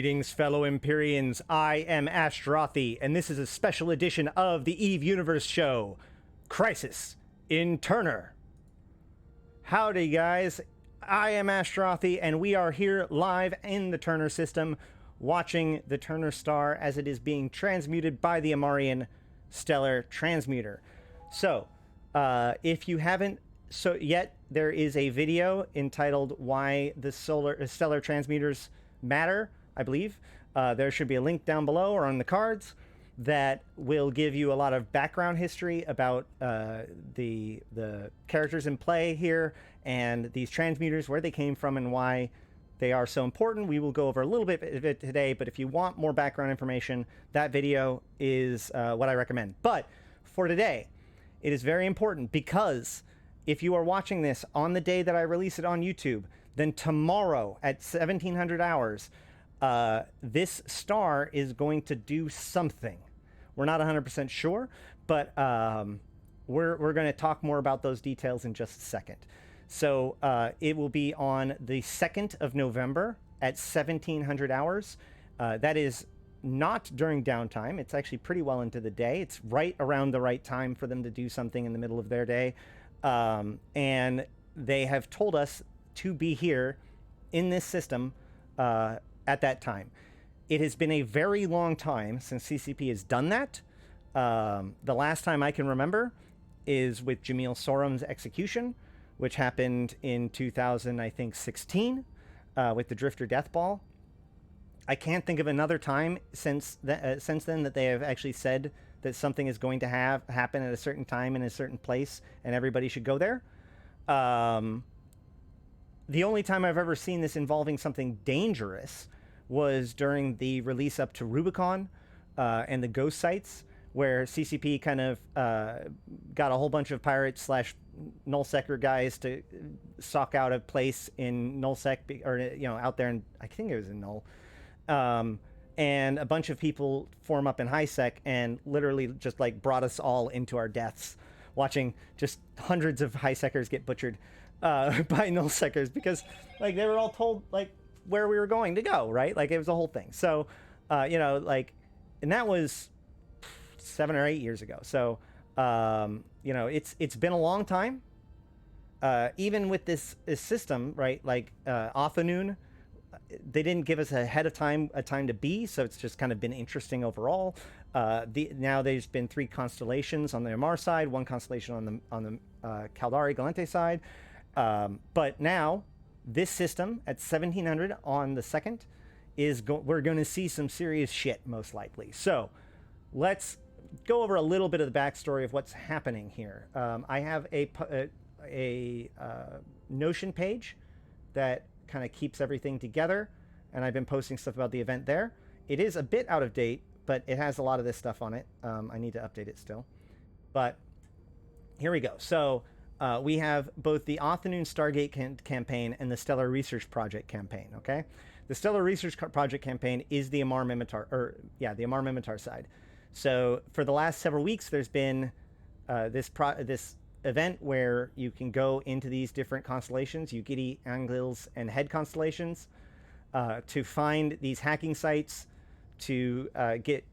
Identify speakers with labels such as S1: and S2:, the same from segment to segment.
S1: Greetings, fellow Empyreans. I am Ashtarothi, and this is a special edition of the Eve Universe show, Crisis in Turnur. Howdy, guys. I am Ashtarothi, and we are here live in the Turnur system, watching the Turnur star as it is being transmuted by the Amarian stellar transmuter. So, if you haven't yet, there is a video entitled "Why the Stellar Transmuters Matter," I believe. There should be a link down below or on the cards that will give you a lot of background history about the characters in play here and these transmuters, where they came from and why they are so important. We will go over a little bit of it today, but if you want more background information, that video is what I recommend. But for today, it is very important because if you are watching this on the day that I release it on YouTube, then tomorrow at 1700 hours, this star is going to do something. We're not 100% sure, but we're going to talk more about those details in just a second. So it will be on the 2nd of November at 1700 hours. That is not during downtime. It's actually pretty well into the day. It's right around the right time for them to do something in the middle of their day. And they have told us to be here in this system at that time. It has been a very long time since CCP has done that. The last time I can remember is with Jamil Sorum's execution, which happened in 2016 with the Drifter Death Ball. I can't think of another time since then that they have actually said that something is going to happen at a certain time in a certain place and everybody should go there. The only time I've ever seen this involving something dangerous was during the release up to Rubicon and the ghost sites, where CCP kind of got a whole bunch of pirates / nullsector guys to stalk out a place in nullsec, or out there in, I think it was in null, and a bunch of people form up in highsec and literally just like brought us all into our deaths, watching just hundreds of highsecers get butchered by nullsectors because like they were all told like where we were going to go, right? Like it was a whole thing. So and that was 7 or 8 years ago. So it's been a long time. Even with this system, right? Like afternoon, they didn't give us a time to be, so it's just kind of been interesting overall. Now there's been 3 constellations on the Amar side, 1 constellation on the Caldari Galente side. But now this system at 1700 on the 2nd we're going to see some serious shit most likely. So let's go over a little bit of the backstory of what's happening here. I have a Notion page that kind of keeps everything together, and I've been posting stuff about the event there. It is a bit out of date, but it has a lot of this stuff on it. I need to update it still, but here we go. So we have both the Othanoon Stargate campaign and the Stellar Research Project campaign. Okay, the Stellar Research Project campaign is the Amar Mimitar, the Amar Mimitar side. So for the last several weeks, there's been this event where you can go into these different constellations, Eugidi, Anglils, and Head constellations, to find these hacking sites, to get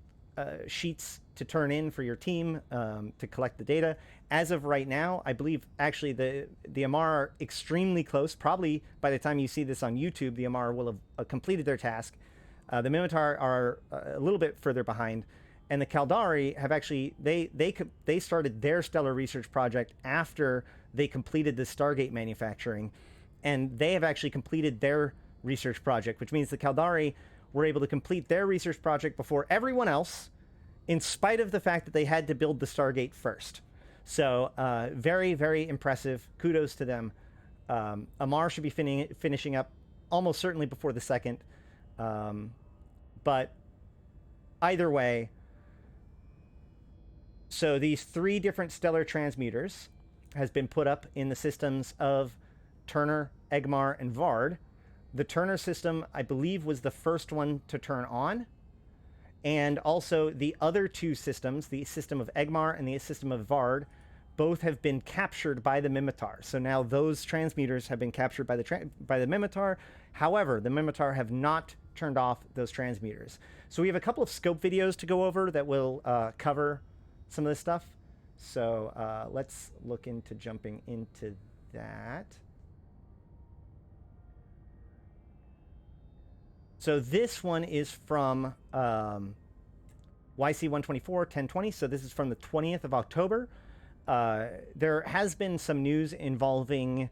S1: sheets to turn in for your team, to collect the data. As of right now, I believe actually the Amar are extremely close. Probably by the time you see this on YouTube, the Amar will have completed their task. The Mimitar are a little bit further behind. And the Caldari have actually, they started their Stellar Research Project after they completed the Stargate manufacturing. And they have actually completed their research project, which means the Caldari were able to complete their research project before everyone else, in spite of the fact that they had to build the Stargate first. So very, very impressive. Kudos to them. Amar should be finishing up almost certainly before the 2nd. But either way, so these 3 different stellar transmuters has been put up in the systems of Turnur, Egmar, and Vard. The Turnur system, I believe, was the first one to turn on. And also the other 2 systems, the system of Egmar and the system of Vard, both have been captured by the Mimitar. So now those transmuters have been captured by the Mimitar. However, the Mimitar have not turned off those transmuters. So we have a couple of scope videos to go over that will cover some of this stuff. So let's look into jumping into that. So this one is from YC124-1020. So this is from the 20th of October. There has been some news involving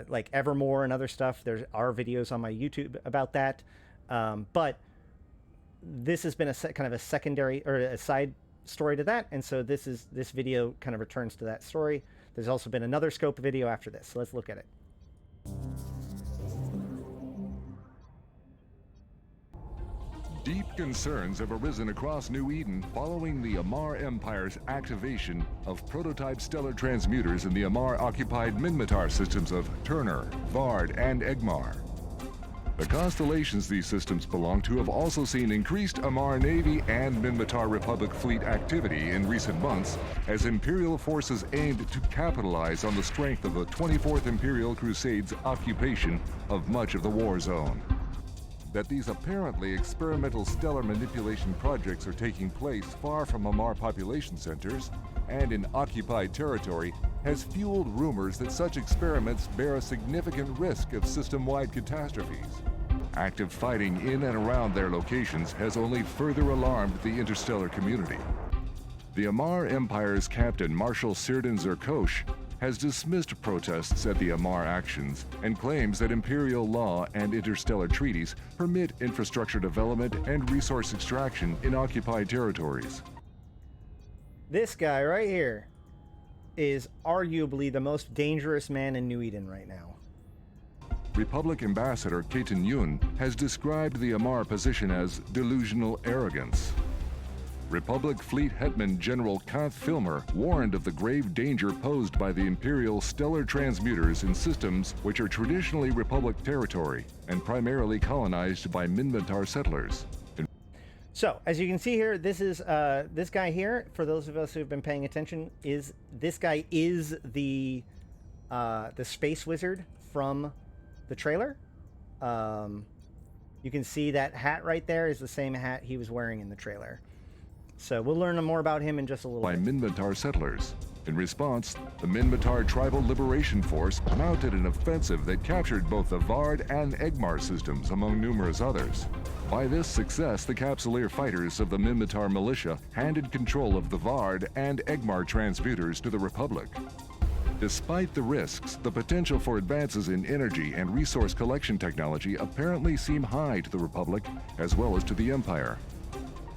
S1: like Evermore and other stuff. There are videos on my YouTube about that. But this has been a kind of a secondary or a side story to that. And so this video kind of returns to that story. There's also been another scope video after this. So let's look at it.
S2: Deep concerns have arisen across New Eden following the Amarr Empire's activation of prototype stellar transmuters in the Amarr-occupied Minmatar systems of Turnur, Vard, and Egmar. The constellations these systems belong to have also seen increased Amarr Navy and Minmatar Republic fleet activity in recent months as Imperial forces aimed to capitalize on the strength of the 24th Imperial Crusade's occupation of much of the war zone. That these apparently experimental stellar manipulation projects are taking place far from Amarr population centers and in occupied territory has fueled rumors that such experiments bear a significant risk of system-wide catastrophes. Active fighting in and around their locations has only further alarmed the interstellar community. The Amarr Empire's captain, Marshal Sirdan Zerkosh, has dismissed protests at the Amarr actions and claims that imperial law and interstellar treaties permit infrastructure development and resource extraction in occupied territories.
S1: This guy right here is arguably the most dangerous man in New Eden right now.
S2: Republic Ambassador Ketan Yun has described the Amarr position as delusional arrogance. Republic Fleet Hetman General Kanth Filmer warned of the grave danger posed by the Imperial stellar transmuters in systems which are traditionally Republic territory and primarily colonized by Minmatar settlers.
S1: So, as you can see here, this is this guy here. For those of us who have been paying attention, this guy is the space wizard from the trailer. You can see that hat right there is the same hat he was wearing in the trailer. So we'll learn more about him in just a little bit.
S2: By Minmatar settlers. In response, the Minmatar Tribal Liberation Force mounted an offensive that captured both the Vard and Egmar systems, among numerous others. By this success, the Capsuleer fighters of the Minmatar militia handed control of the Vard and Egmar transmuters to the Republic. Despite the risks, the potential for advances in energy and resource collection technology apparently seem high to the Republic as well as to the Empire.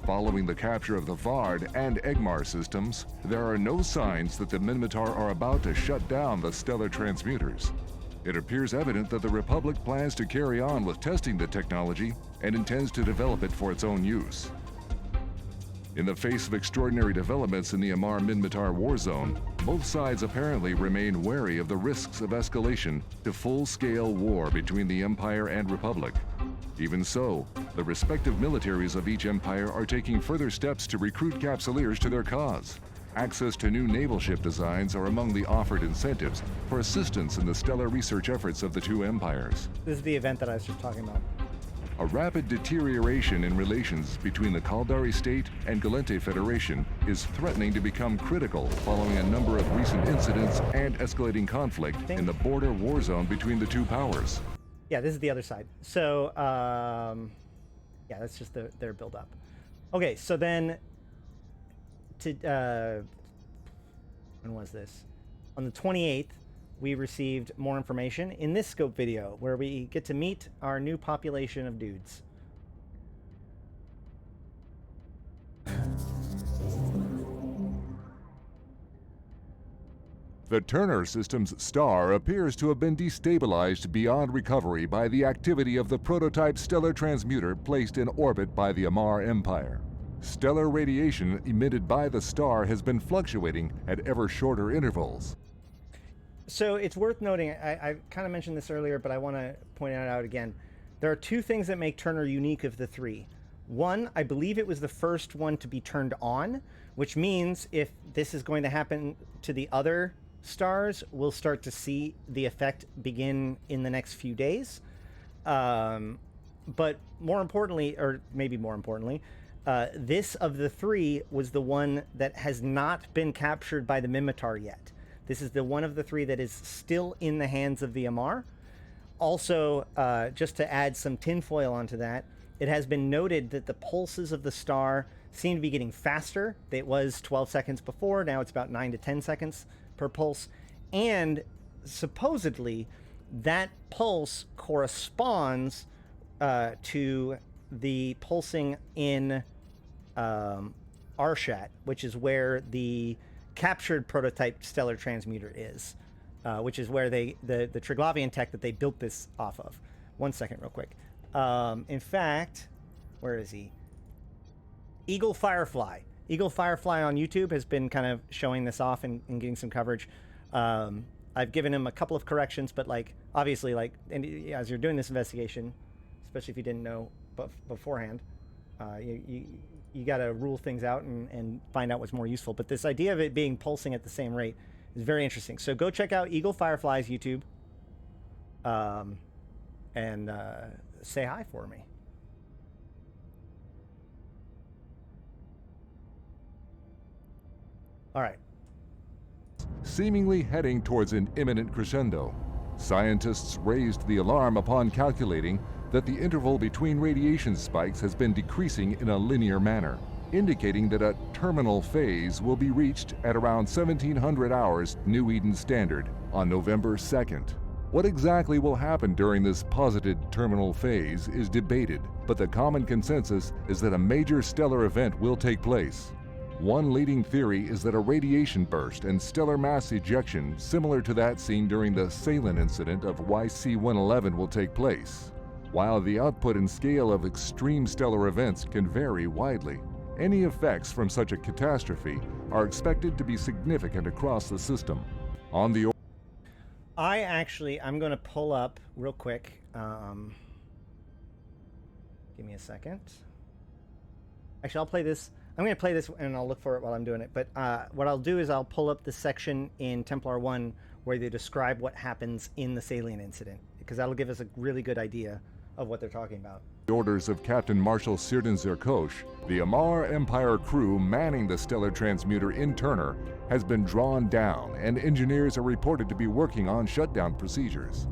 S2: Following the capture of the Vard and Egmar systems, there are no signs that the Minmatar are about to shut down the stellar transmuters. It appears evident that the Republic plans to carry on with testing the technology and intends to develop it for its own use. In the face of extraordinary developments in the Amarr Minmatar war zone, both sides apparently remain wary of the risks of escalation to full-scale war between the Empire and Republic. Even so, the respective militaries of each empire are taking further steps to recruit Capsuleers to their cause. Access to new naval ship designs are among the offered incentives for assistance in the stellar research efforts of the two empires.
S1: This is the event that I was just talking about.
S2: A rapid deterioration in relations between the Kaldari State and Galente Federation is threatening to become critical following a number of recent incidents and escalating conflict in the border war zone between the two powers.
S1: Yeah, this is the other side. So, yeah, that's just their build-up. Okay, so then, when was this? On the 28th, we received more information in this scope video, where we get to meet our new population of dudes.
S2: The Turnur system's star appears to have been destabilized beyond recovery by the activity of the prototype stellar transmuter placed in orbit by the Amarr Empire. Stellar radiation emitted by the star has been fluctuating at ever shorter intervals.
S1: So it's worth noting, I kind of mentioned this earlier, but I want to point it out again. There are two things that make Turnur unique of the three. One, I believe it was the first one to be turned on, which means if this is going to happen to the other stars, we'll start to see the effect begin in the next few days. But more importantly, or maybe more importantly, this of the three was the one that has not been captured by the Minmatar yet. This is the one of the three that is still in the hands of the Amarr. Also, just to add some tinfoil onto that, it has been noted that the pulses of the star seem to be getting faster. It was 12 seconds before, now it's about 9 to 10 seconds per pulse. And supposedly, that pulse corresponds to the pulsing in Arshat, which is where the captured prototype stellar transmuter is, which is where the Triglavian tech that they built this off of. 1 second, real quick. In fact, where is he? Eagle Firefly. Eagle Firefly on YouTube has been kind of showing this off and getting some coverage. I've given him a couple of corrections, but like obviously, like as you're doing this investigation, especially if you didn't know beforehand, you got to rule things out and find out what's more useful. But this idea of it being pulsing at the same rate is very interesting. So go check out Eagle Firefly's YouTube and say hi for me. All right.
S2: Seemingly heading towards an imminent crescendo, scientists raised the alarm upon calculating that the interval between radiation spikes has been decreasing in a linear manner, indicating that a terminal phase will be reached at around 1700 hours New Eden Standard on November 2nd. What exactly will happen during this posited terminal phase is debated, but the common consensus is that a major stellar event will take place. One leading theory is that a radiation burst and stellar mass ejection similar to that seen during the Salin incident of YC-111 will take place. While the output and scale of extreme stellar events can vary widely, any effects from such a catastrophe are expected to be significant across the system. On the
S1: I'm going to pull up real quick. Give me a second. Actually, I'll play this. I'm going to play this and I'll look for it while I'm doing it. But what I'll do is I'll pull up the section in Templar 1 where they describe what happens in the Salin incident, because that'll give us a really good idea of what they're talking about.
S2: Orders of Captain Marshal Sirdan Zerkosh, the Amarr Empire crew manning the stellar transmuter in Turnur has been drawn down, and engineers are reported to be working on shutdown procedures.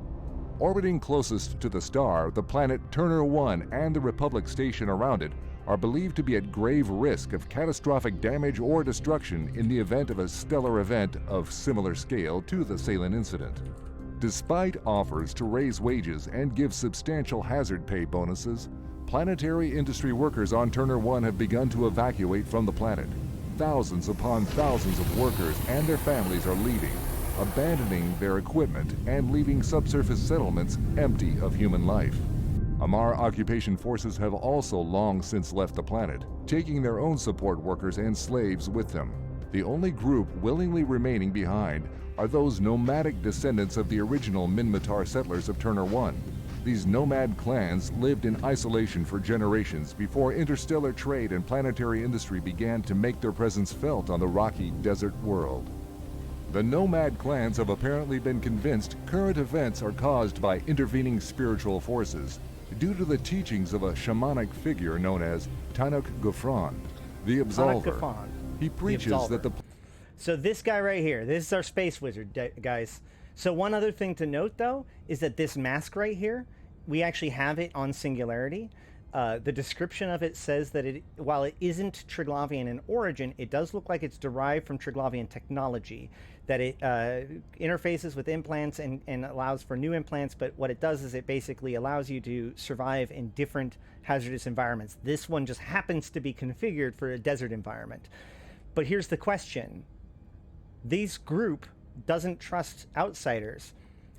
S2: Orbiting closest to the star, the planet Turnur 1 and the Republic station around it are believed to be at grave risk of catastrophic damage or destruction in the event of a stellar event of similar scale to the Salin incident. Despite offers to raise wages and give substantial hazard pay bonuses, planetary industry workers on Turnur 1 have begun to evacuate from the planet. Thousands upon thousands of workers and their families are leaving, abandoning their equipment and leaving subsurface settlements empty of human life. Amarr occupation forces have also long since left the planet, taking their own support workers and slaves with them. The only group willingly remaining behind are those nomadic descendants of the original Minmatar settlers of Turnur 1. These nomad clans lived in isolation for generations before interstellar trade and planetary industry began to make their presence felt on the rocky desert world. The nomad clans have apparently been convinced current events are caused by intervening spiritual forces due to the teachings of a shamanic figure known as Tanuk Gufran, the Absolver. He preaches that the...
S1: So this guy right here, this is our space wizard, guys. So one other thing to note, though, is that this mask right here, we actually have it on Singularity. The description of it says that while it isn't Triglavian in origin, it does look like it's derived from Triglavian technology, that it interfaces with implants and allows for new implants, but what it does is it basically allows you to survive in different hazardous environments. This one just happens to be configured for a desert environment. But here's the question. This group doesn't trust outsiders.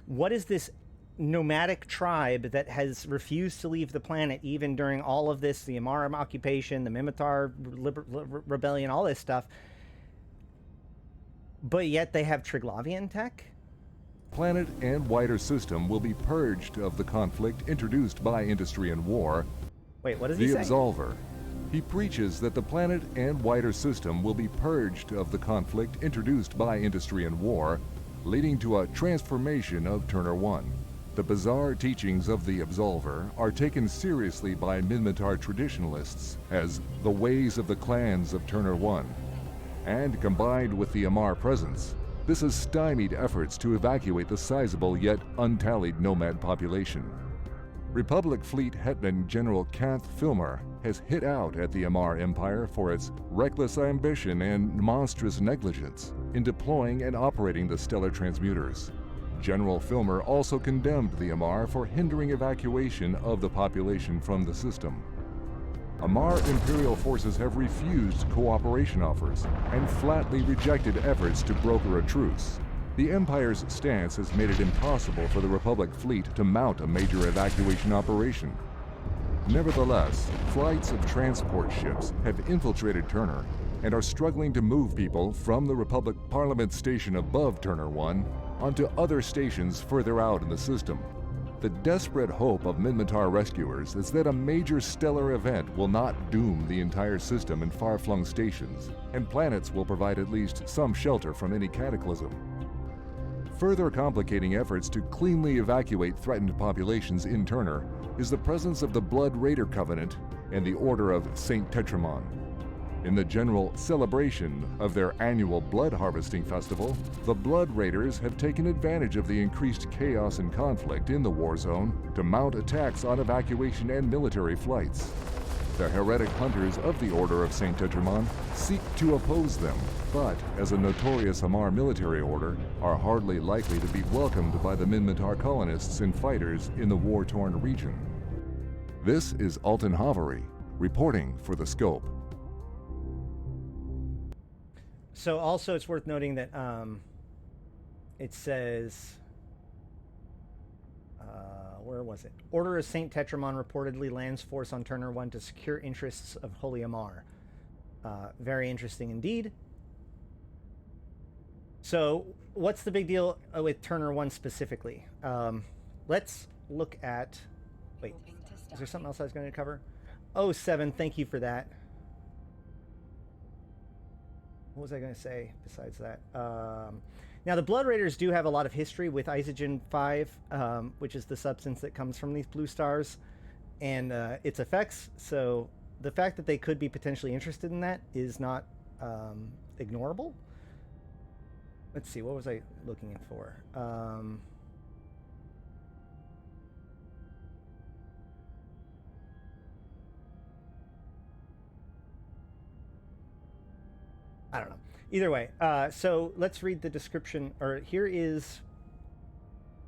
S1: What is this nomadic tribe that has refused to leave the planet even during all of this, the Amarr occupation, the Minmatar rebellion, all this stuff, but yet they have Triglavian tech?
S2: Planet and wider system will be purged of the conflict introduced by industry and war.
S1: Wait, what does he say?
S2: The Absolver. He preaches that the planet and wider system will be purged of the conflict introduced by industry and war, leading to a transformation of Turnur 1. The bizarre teachings of the Absolver are taken seriously by Minmatar traditionalists as the ways of the clans of Turnur 1. And combined with the Amarr presence, this has stymied efforts to evacuate the sizable yet untallied nomad population. Republic Fleet Hetman General Kanth Filmer has hit out at the Amarr Empire for its reckless ambition and monstrous negligence in deploying and operating the stellar transmuters. General Filmer also condemned the Amarr for hindering evacuation of the population from the system. Amarr Imperial forces have refused cooperation offers and flatly rejected efforts to broker a truce. The Empire's stance has made it impossible for the Republic fleet to mount a major evacuation operation. Nevertheless, flights of transport ships have infiltrated Turnur and are struggling to move people from the Republic Parliament station above Turnur 1 onto other stations further out in the system. The desperate hope of Minmatar rescuers is that a major stellar event will not doom the entire system in far-flung stations, and planets will provide at least some shelter from any cataclysm. Further complicating efforts to cleanly evacuate threatened populations in Turnur is the presence of the Blood Raider Covenant and the Order of St. Tetramon. In the general celebration of their annual blood harvesting festival, the Blood Raiders have taken advantage of the increased chaos and conflict in the war zone to mount attacks on evacuation and military flights. The heretic hunters of the Order of St. Tetramon seek to oppose them, but as a notorious Amarr military order, are hardly likely to be welcomed by the Minmatar colonists and fighters in the war-torn region. This is Alton Havery, reporting for The Scope.
S1: So also it's worth noting that it says, where was it? Order of St. Tetramon reportedly lands force on Turnur 1 to secure interests of Holy Amarr. Very interesting indeed. So what's the big deal with Turnur 1 specifically? Let's look at, wait, is there something else I was going to cover? Oh, 7, thank you for that. What was I going to say besides that? Now, the Blood Raiders do have a lot of history with Isogen 5, which is the substance that comes from these blue stars, and its effects. So the fact that they could be potentially interested in that is not ignorable. Let's see, what was I looking for? I don't know. Either way, so let's read the description. Or here is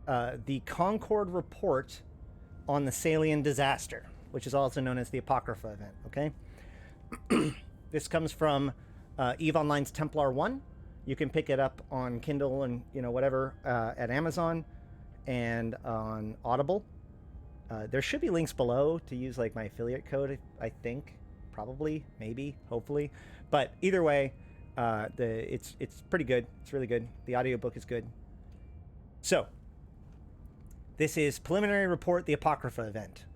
S1: the Concord report on the Salian disaster, which is also known as the Apocrypha event. Okay, this comes from EVE Online's Templar 1. You can pick it up on Kindle and whatever at Amazon and on Audible. There should be links below to use like my affiliate code. I think, probably, maybe, hopefully, but either way. It's pretty good. It's really good. The audiobook is good. So, this is Preliminary Report, the Apocrypha event.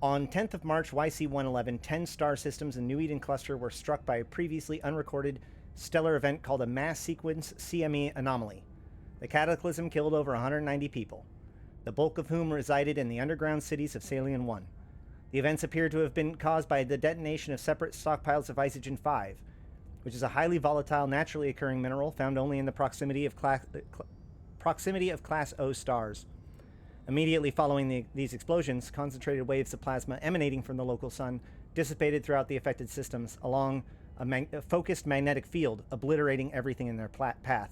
S1: On 10th of March, YC-111, 10 star systems in New Eden cluster were struck by a previously unrecorded stellar event called a mass sequence CME anomaly. The cataclysm killed over 190 people, the bulk of whom resided in the underground cities of Salian 1. The events appear to have been caused by the detonation of separate stockpiles of Isogen 5, which is a highly volatile, naturally occurring mineral found only in the proximity of Class O stars. Immediately following these explosions, concentrated waves of plasma emanating from the local sun dissipated throughout the affected systems along a focused magnetic field, obliterating everything in their path.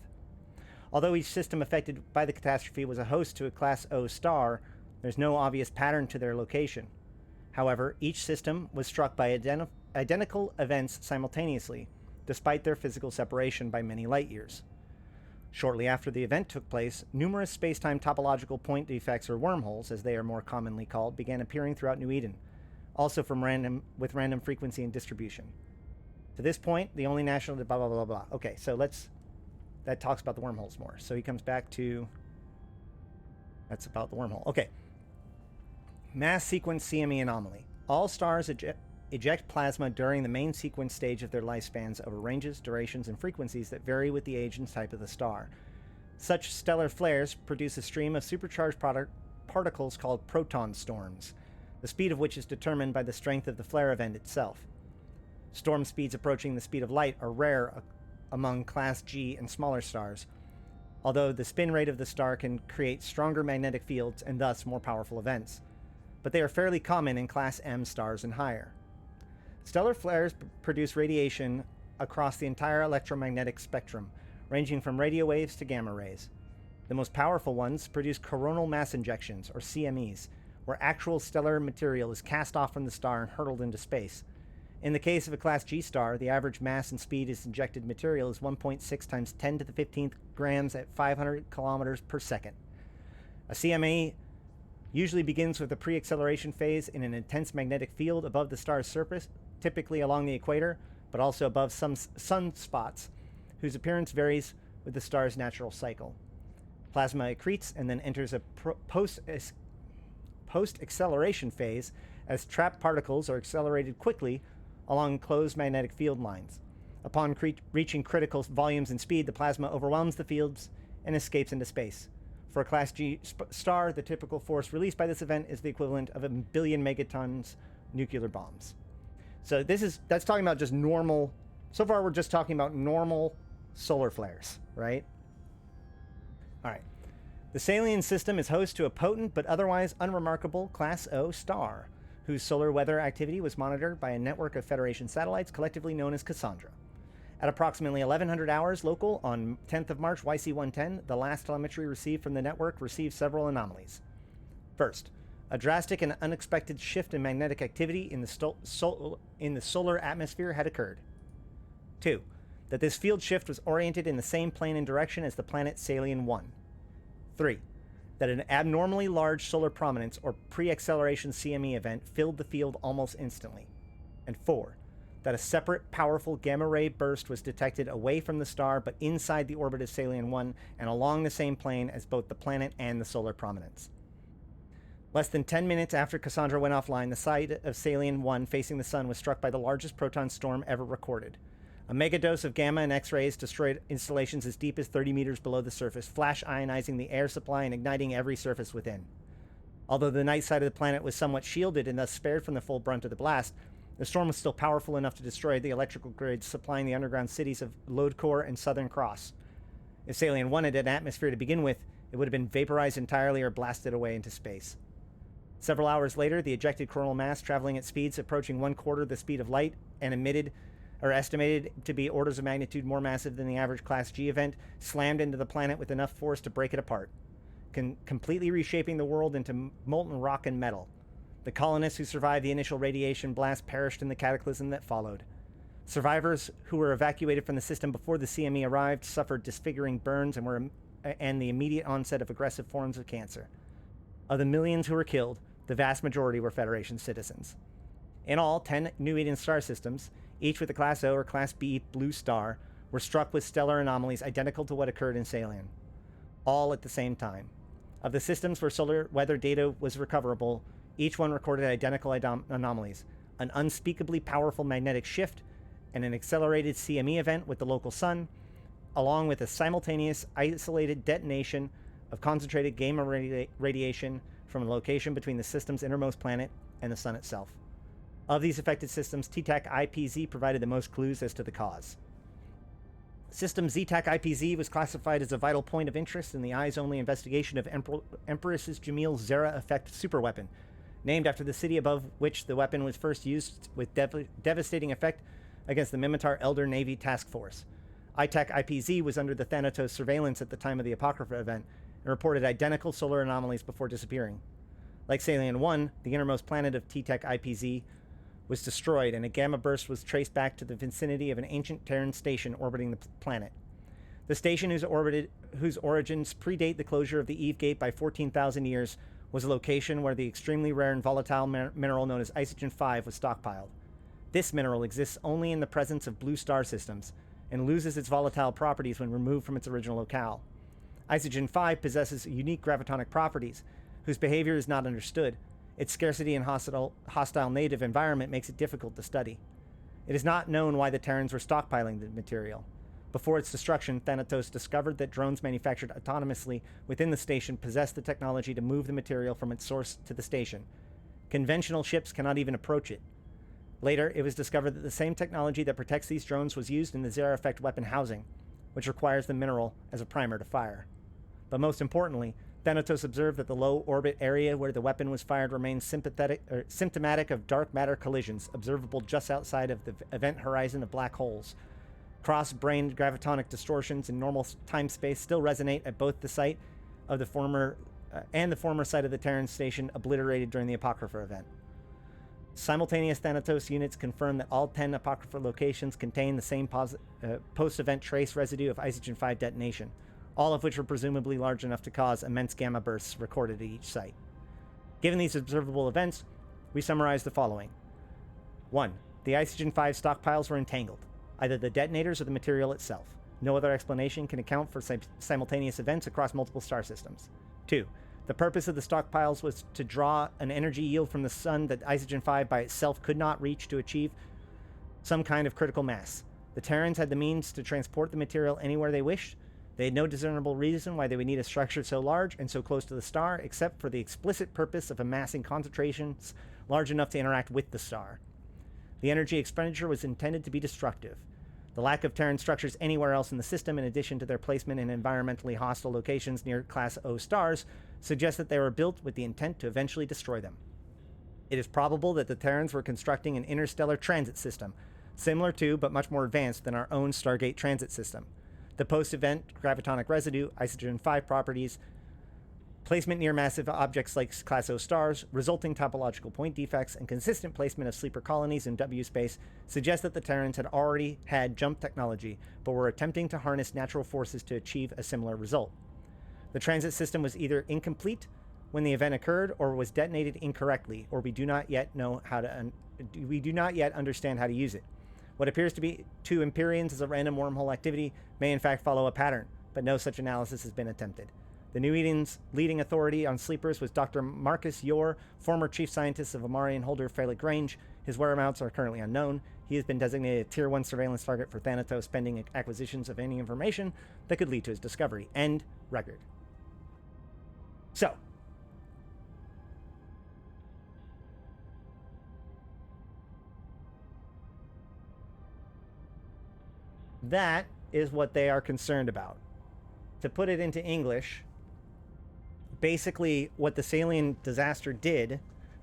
S1: Although each system affected by the catastrophe was a host to a Class O star, there's no obvious pattern to their location. However, each system was struck by identical events simultaneously, despite their physical separation by many light years. Shortly after the event took place, numerous space-time topological point defects, or wormholes, as they are more commonly called, began appearing throughout New Eden, also with random frequency and distribution. To this point, the only national... blah, blah, blah, blah. Okay, so that talks about the wormholes more. So he comes back to... That's about the wormhole. Okay. Mass sequence CME anomaly. All stars eject plasma during the main sequence stage of their lifespans over ranges, durations, and frequencies that vary with the age and type of the star. Such stellar flares produce a stream of supercharged particles called proton storms, the speed of which is determined by the strength of the flare event itself. Storm speeds approaching the speed of light are rare among Class G and smaller stars, although the spin rate of the star can create stronger magnetic fields and thus more powerful events. But they are fairly common in Class M stars and higher. Stellar flares produce radiation across the entire electromagnetic spectrum, ranging from radio waves to gamma rays. The most powerful ones produce coronal mass injections, or CMEs, where actual stellar material is cast off from the star and hurled into space. In the case of a Class G star, the average mass and speed of injected material is 1.6 times 10 to the 15th grams at 500 kilometers per second. A CME usually begins with a pre-acceleration phase in an intense magnetic field above the star's surface, typically along the equator, but also above some sunspots, whose appearance varies with the star's natural cycle. Plasma accretes and then enters a post-acceleration phase as trapped particles are accelerated quickly along closed magnetic field lines. Upon reaching critical volumes and speed, the plasma overwhelms the fields and escapes into space. For a Class G star, the typical force released by this event is the equivalent of 1 billion megatons nuclear bombs. So that's talking about just normal. So far, we're just talking about normal solar flares, right? All right. The Sylian system is host to a potent but otherwise unremarkable Class O star, whose solar weather activity was monitored by a network of Federation satellites collectively known as Cassandra. At approximately 1100 hours local on 10th of March YC-110, the last telemetry received from the network received several anomalies. First, a drastic and unexpected shift in magnetic activity in the solar atmosphere had occurred. 2. That this field shift was oriented in the same plane and direction as the planet Sylian 1. 3. That an abnormally large solar prominence or pre-acceleration CME event filled the field almost instantly. And 4. That a separate, powerful gamma-ray burst was detected away from the star but inside the orbit of Sylian 1 and along the same plane as both the planet and the solar prominence. Less than 10 minutes after Cassandra went offline, the side of Sylian 1 facing the sun was struck by the largest proton storm ever recorded. A megadose of gamma and X-rays destroyed installations as deep as 30 meters below the surface, flash ionizing the air supply and igniting every surface within. Although the night side of the planet was somewhat shielded and thus spared from the full brunt of the blast, the storm was still powerful enough to destroy the electrical grids supplying the underground cities of Lodecor and Southern Cross. If Sylian 1 had an atmosphere to begin with, it would have been vaporized entirely or blasted away into space. Several hours later, the ejected coronal mass, traveling at speeds approaching 1/4 the speed of light and estimated to be orders of magnitude more massive than the average Class G event, slammed into the planet with enough force to break it apart, completely reshaping the world into molten rock and metal. The colonists who survived the initial radiation blast perished in the cataclysm that followed. Survivors who were evacuated from the system before the CME arrived suffered disfiguring burns and the immediate onset of aggressive forms of cancer. Of the millions who were killed, the vast majority were Federation citizens. In all, 10 New Eden star systems, each with a Class O or Class B blue star, were struck with stellar anomalies identical to what occurred in Sylian, all at the same time. Of the systems where solar weather data was recoverable, each one recorded identical anomalies, an unspeakably powerful magnetic shift, and an accelerated CME event with the local sun, along with a simultaneous isolated detonation of concentrated gamma radiation from a location between the system's innermost planet and the sun itself. Of these affected systems, TTAC-IPZ provided the most clues as to the cause. System ZTAC-IPZ was classified as a vital point of interest in the eyes-only investigation of Empress's Jamil Zera effect superweapon, named after the city above which the weapon was first used with devastating effect against the Minmatar Elder Navy Task Force. ITAC-IPZ was under the Thanatos surveillance at the time of the Apocrypha event and reported identical solar anomalies before disappearing. Like Sylian 1, the innermost planet of TTAC-IPZ was destroyed, and a gamma burst was traced back to the vicinity of an ancient Terran station orbiting the planet. The station, whose origins predate the closure of the Eve Gate by 14,000 years, was a location where the extremely rare and volatile mineral known as Isogen 5 was stockpiled. This mineral exists only in the presence of blue star systems, and loses its volatile properties when removed from its original locale. Isogen 5 possesses unique gravitonic properties, whose behavior is not understood. Its scarcity and hostile native environment makes it difficult to study. It is not known why the Terrans were stockpiling the material. Before its destruction, Thanatos discovered that drones manufactured autonomously within the station possessed the technology to move the material from its source to the station. Conventional ships cannot even approach it. Later, it was discovered that the same technology that protects these drones was used in the zero-effect weapon housing, which requires the mineral as a primer to fire. But most importantly, Thanatos observed that the low-orbit area where the weapon was fired remained symptomatic of dark matter collisions, observable just outside of the event horizon of black holes. Cross-brained gravitonic distortions in normal time-space still resonate at both the site of the former site of the Terran station obliterated during the Apocrypha event. Simultaneous Thanatos units confirm that all 10 Apocrypha locations contain the same post-event trace residue of Isogen 5 detonation, all of which were presumably large enough to cause immense gamma bursts recorded at each site. Given these observable events, we summarize the following. 1. The Isogen 5 stockpiles were entangled, either the detonators or the material itself. No other explanation can account for simultaneous events across multiple star systems. 2. The purpose of the stockpiles was to draw an energy yield from the sun that Isogen 5 by itself could not reach to achieve some kind of critical mass. The Terrans had the means to transport the material anywhere they wished. They had no discernible reason why they would need a structure so large and so close to the star, except for the explicit purpose of amassing concentrations large enough to interact with the star. The energy expenditure was intended to be destructive. The lack of Terran structures anywhere else in the system, in addition to their placement in environmentally hostile locations near Class O stars, suggests that they were built with the intent to eventually destroy them. It is probable that the Terrans were constructing an interstellar transit system, similar to, but much more advanced than our own Stargate transit system. The post-event gravitonic residue, Isogen 5 properties, placement near massive objects like Class O stars, resulting topological point defects, and consistent placement of sleeper colonies in W space suggest that the Terrans had already had jump technology, but were attempting to harness natural forces to achieve a similar result. The transit system was either incomplete when the event occurred, or was detonated incorrectly, or we do not yet understand how to use it. What appears to be to Empyreans as a random wormhole activity may in fact follow a pattern, but no such analysis has been attempted. The New Eden's leading authority on sleepers was Dr. Marcus Yor, former chief scientist of Amarian holder Fairlight Grange. His whereabouts are currently unknown. He has been designated a Tier 1 surveillance target for Thanatos pending acquisitions of any information that could lead to his discovery. End record. So, that is what they are concerned about. To put it into English, basically what the Sylian disaster did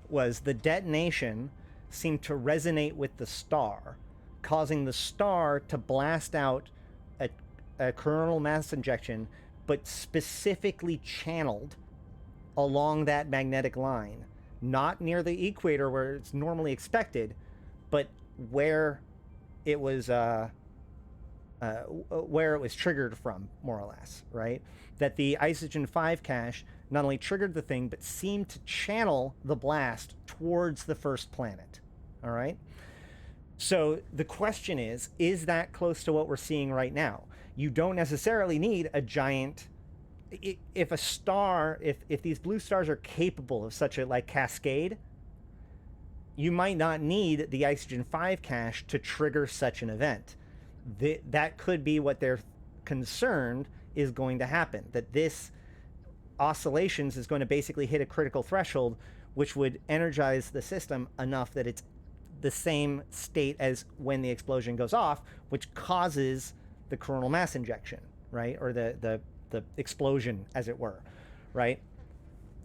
S1: was the detonation seemed to resonate with the star, causing the star to blast out a coronal mass injection, but specifically channeled along that magnetic line, not near the equator where it's normally expected, but where it was triggered from, more or less, right? That the Isogen 5 cache not only triggered the thing, but seemed to channel the blast towards the first planet, all right? So the question is that close to what we're seeing right now? You don't necessarily need a giant... If a star, if these blue stars are capable of such a cascade, you might not need the Isogen 5 cache to trigger such an event. That could be what they're concerned is going to happen, that this oscillations is going to basically hit a critical threshold, which would energize the system enough that it's the same state as when the explosion goes off, which causes the coronal mass injection, right? Or the explosion, as it were, right?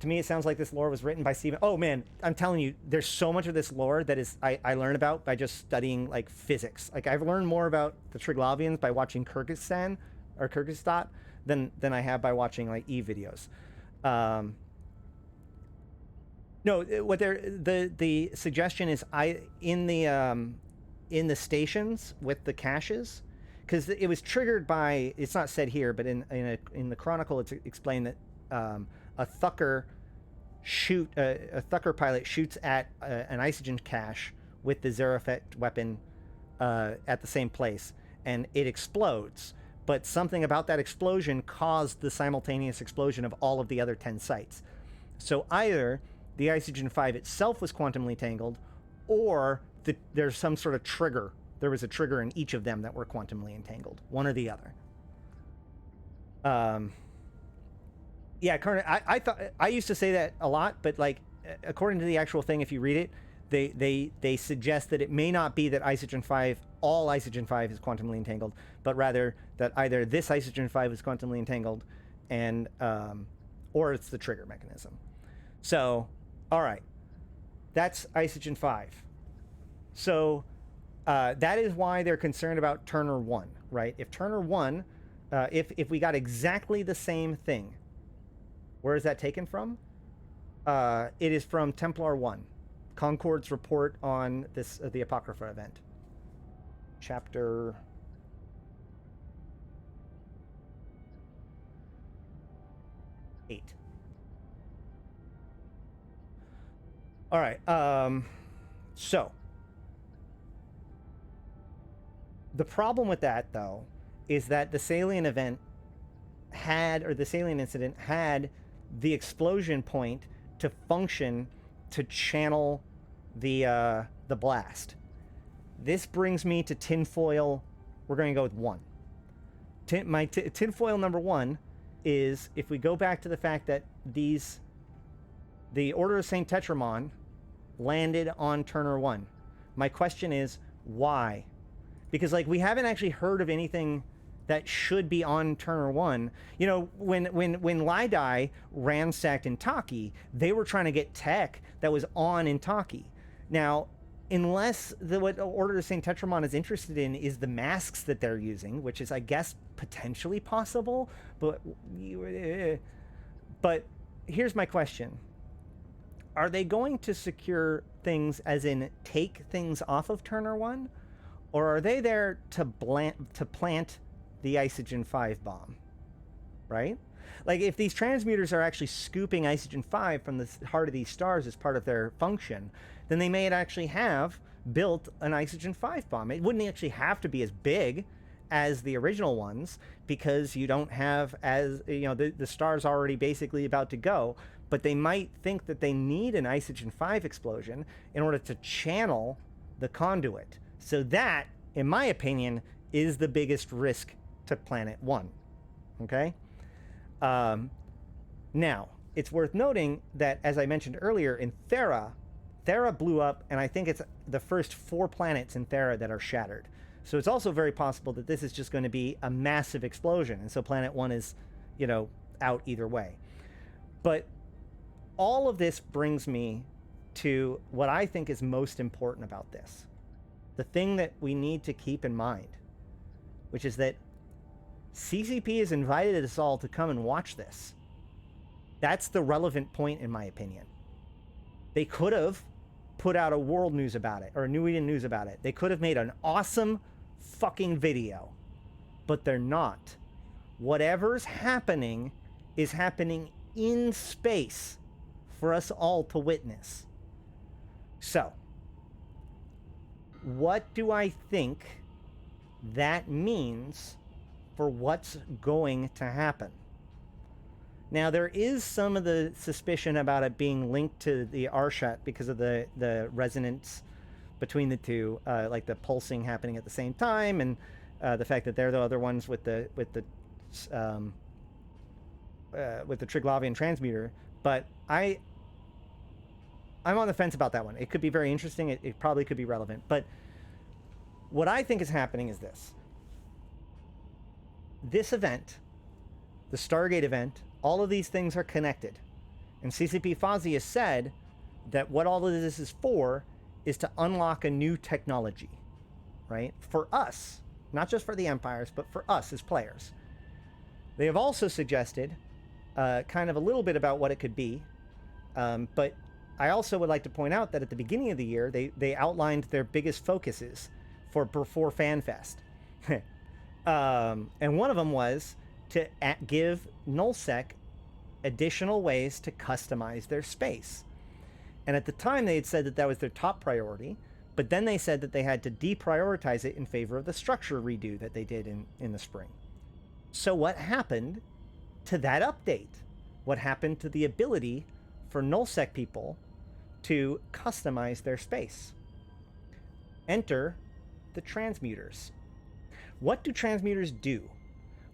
S1: To me, it sounds like this lore was written by Stephen. Oh man, I'm telling you, there's so much of this lore that is I learn about by just studying physics. I've learned more about the Triglavians by watching Kyrgyzstan or Kyrgyzstan than I have by watching Eve videos. No, what the suggestion is in the stations with the caches, because it was triggered by, it's not said here, but in the Chronicle it's explained that a Thucker pilot shoots at an Isogen cache with the zero effect weapon at the same place, and it explodes. But something about that explosion caused the simultaneous explosion of all of the other 10 sites. So either the Isogen 5 itself was quantumly tangled, or there's some sort of trigger there was a trigger in each of them that were quantumly entangled, one or the other. Yeah, Carter, I thought I used to say that a lot, but like according to the actual thing, if you read it, they suggest that it may not be that Isogen 5, all Isogen 5 is quantumly entangled, but rather that either this Isogen 5 is quantumly entangled, and or it's the trigger mechanism. So, all right, that's Isogen 5. So that is why they're concerned about Turnur 1, right? If Turnur 1, if we got exactly the same thing, where is that taken from? It is from Templar 1, Concord's report on this the Apocrypha event. Chapter 8. All right, so the problem with that, though, is that the Salian event had, or the Salian incident had, the explosion point to function to channel the blast. This brings me to tinfoil. We're going to go with 1. My tinfoil number 1 is, if we go back to the fact that the Order of Saint Tetramon landed on Turnur 1. My question is, why? Because like we haven't actually heard of anything that should be on Turnur 1. You know, when Lydai ransacked Intaki, they were trying to get tech that was on Intaki. Now, unless what Order of St. Tetramon is interested in is the masks that they're using, which is, I guess, potentially possible, but here's my question. Are they going to secure things as in take things off of Turnur 1? Or are they there to plant the Isogen 5 bomb, right? Like, if these transmuters are actually scooping Isogen 5 from the heart of these stars as part of their function, then they may actually have built an Isogen 5 bomb. It wouldn't actually have to be as big as the original ones, because you don't have, as you know, the star's already basically about to go, but they might think that they need an Isogen 5 explosion in order to channel the conduit. So that, in my opinion, is the biggest risk to Planet 1. Okay? Now, it's worth noting that, as I mentioned earlier, in Thera blew up, and I think it's the first 4 planets in Thera that are shattered. So it's also very possible that this is just going to be a massive explosion, and so Planet 1 is, you know, out either way. But all of this brings me to what I think is most important about this. The thing that we need to keep in mind, which is that CCP has invited us all to come and watch this. That's the relevant point, in my opinion. They could have put out a world news about it, or a New Eden news about it. They could have made an awesome fucking video, but they're not. Whatever's happening is happening in space for us all to witness. So, what do I think that means for what's going to happen? Now, there is some of the suspicion about it being linked to the Arshat because of the resonance between the two, like the pulsing happening at the same time, and the fact that they're the other ones with the Triglavian transmuter. But I'm on the fence about that one. It could be very interesting. It probably could be relevant. But what I think is happening is this. This event, the Stargate event, all of these things are connected. And CCP Fozzie has said that what all of this is for is to unlock a new technology, right? For us, not just for the empires, but for us as players. They have also suggested kind of a little bit about what it could be. But I also would like to point out that at the beginning of the year, they outlined their biggest focuses for FanFest. And one of them was to give Nullsec additional ways to customize their space. And at the time, they had said that that was their top priority, but then they said that they had to deprioritize it in favor of the structure redo that they did in the spring. So what happened to that update? What happened to the ability for Nullsec people to customize their space? Enter the transmuters. What do transmuters do?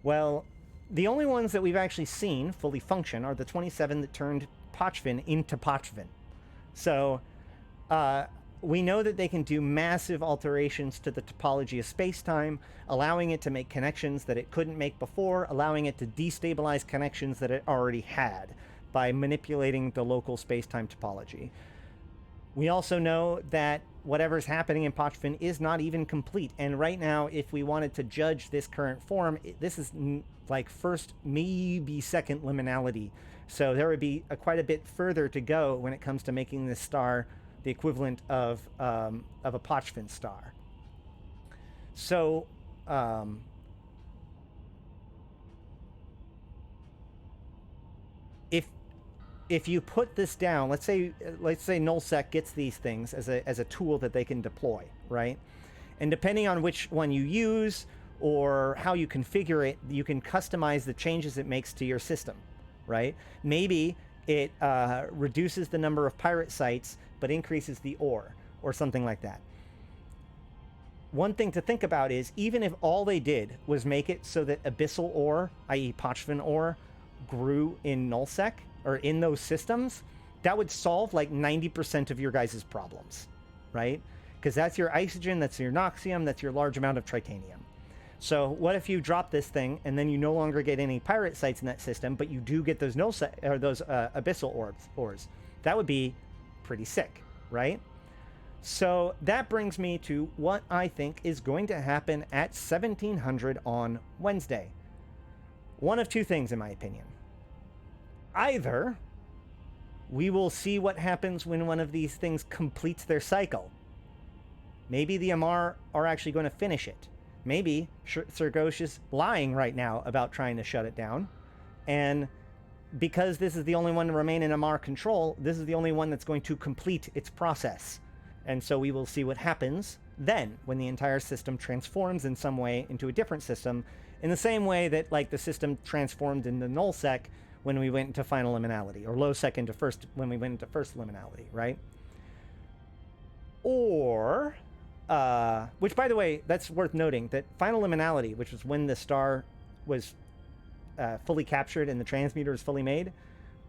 S1: Well, the only ones that we've actually seen fully function are the 27 that turned Pochvin into Pochvin. So we know that they can do massive alterations to the topology of space-time, allowing it to make connections that it couldn't make before, allowing it to destabilize connections that it already had by manipulating the local space-time topology. We also know that whatever's happening in Pochvin is not even complete. And right now, if we wanted to judge this current form, this is like first, maybe second liminality. So there would be quite a bit further to go when it comes to making this star the equivalent of a Pochvin star. So if you put this down, let's say nullsec gets these things as a tool that they can deploy, right? And depending on which one you use or how you configure it, you can customize the changes it makes to your system, right? Maybe it reduces the number of pirate sites but increases the ore or something like that. One thing to think about is even if all they did was make it so that abyssal ore, i.e. Pochvin ore, grew in nullsec, or in those systems, that would solve like 90% of your guys' problems, right? Because that's your isogen, that's your noxium, that's your large amount of tritanium. So what if you drop this thing and then you no longer get any pirate sites in that system, but you do get those abyssal ores? That would be pretty sick, right? So that brings me to what I think is going to happen at 1700 on Wednesday. One of two things, in my opinion. Either we will see what happens when one of these things completes their cycle. Maybe the Amar are actually going to finish it. Maybe Sergosh is lying right now about trying to shut it down. And because this is the only one to remain in Amar control, this is the only one that's going to complete its process. And so we will see what happens then when the entire system transforms in some way into a different system, in the same way that like the system transformed into nullsec when we went into final liminality, or lowsec into first when we went into first liminality, right? Or, which by the way, that's worth noting, that final liminality, which was when the star was fully captured and the transmuter was fully made,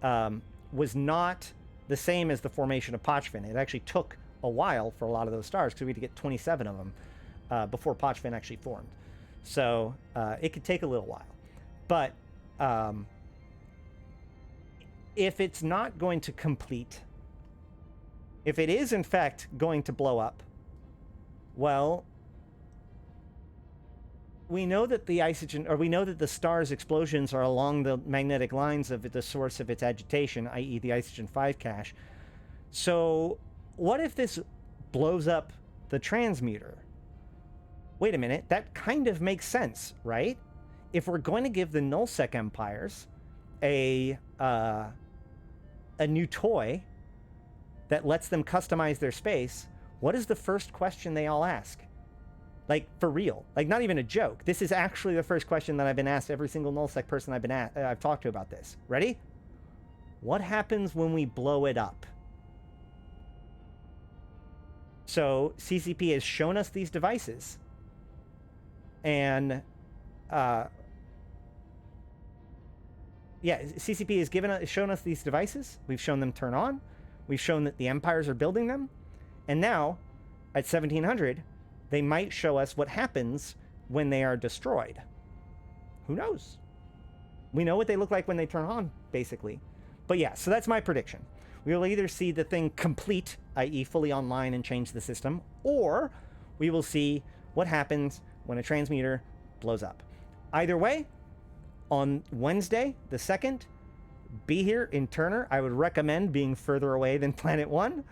S1: was not the same as the formation of Pochvin. It actually took a while for a lot of those stars because we had to get 27 of them before Pochvin actually formed. So it could take a little while. But if it's not going to complete, if it is in fact going to blow up, well, we know that the isogen, or we know that the star's explosions are along the magnetic lines of the source of its agitation, i.e. the isogen 5 cache. So what if this blows up the transmuter? Wait a minute, that kind of makes sense, right? If we're going to give the nullsec empires a new toy that lets them customize their space, what is the first question they all ask? Like, for real. Like, not even a joke. This is actually the first question that I've been asked every single nullsec person I've talked to about this. Ready? What happens when we blow it up? So, CCP has shown us these devices. And, yeah, CCP has shown us these devices. We've shown them turn on. We've shown that the empires are building them. And now, at 1700, they might show us what happens when they are destroyed. Who knows? We know what they look like when they turn on, basically. But yeah, so that's my prediction. We will either see the thing complete, i.e. fully online and change the system, or we will see what happens when a transmuter blows up. Either way, on Wednesday, the 2nd, be here in Turnur. I would recommend being further away than Planet 1.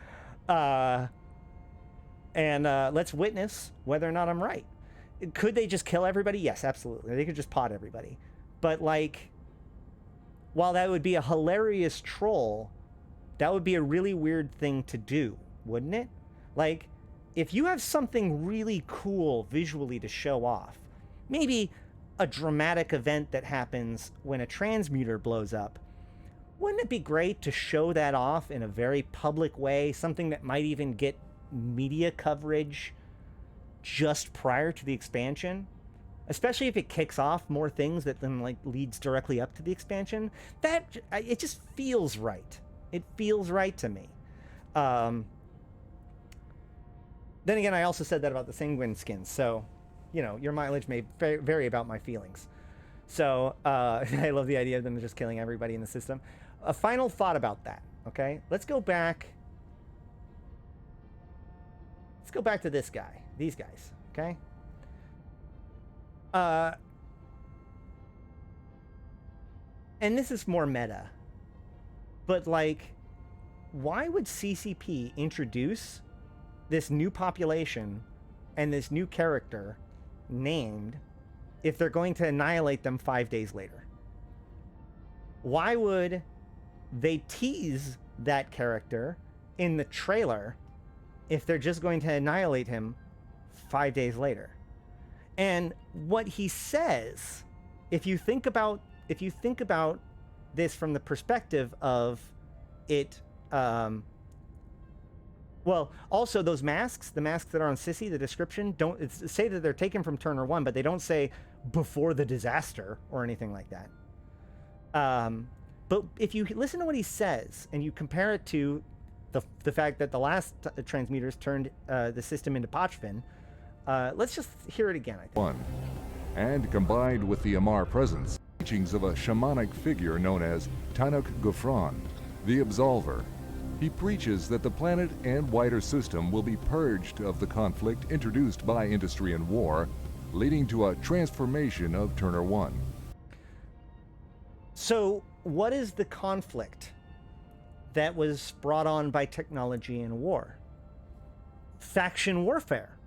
S1: And let's witness whether or not I'm right. Could they just kill everybody? Yes, absolutely. They could just pot everybody. But, like, while that would be a hilarious troll, that would be a really weird thing to do, wouldn't it? Like, if you have something really cool visually to show off, maybe a dramatic event that happens when a transmuter blows up, wouldn't it be great to show that off in a very public way, something that might even get media coverage just prior to the expansion, especially if it kicks off more things that then like leads directly up to the expansion, that it just feels right. It feels right to me. Then again, I also said that about the Sanguine skins, so, you know, your mileage may vary about my feelings. So, I love the idea of them just killing everybody in the system. A final thought about that, okay? Let's go back to this guy, these guys, okay? And this is more meta, but like, why would CCP introduce this new population and this new character named if they're going to annihilate them 5 days later? Why would they tease that character in the trailer if they're just going to annihilate him 5 days later? And what he says, if you think about this from the perspective of it, well, also those masks, the masks that are on Sissy, the description, don't say that they're taken from Turnur 1, but they don't say before the disaster or anything like that. But if you listen to what he says and you compare it to the fact that the last transmuters turned the system into Pochvin, let's just hear it again, I think.
S2: One. And combined with the Amar presence, teachings of a shamanic figure known as Tanuk Gufran, the Absolver. He preaches that the planet and wider system will be purged of the conflict introduced by industry and war, leading to a transformation of Turnur 1.
S1: So, what is the conflict that was brought on by technology and war? Faction warfare.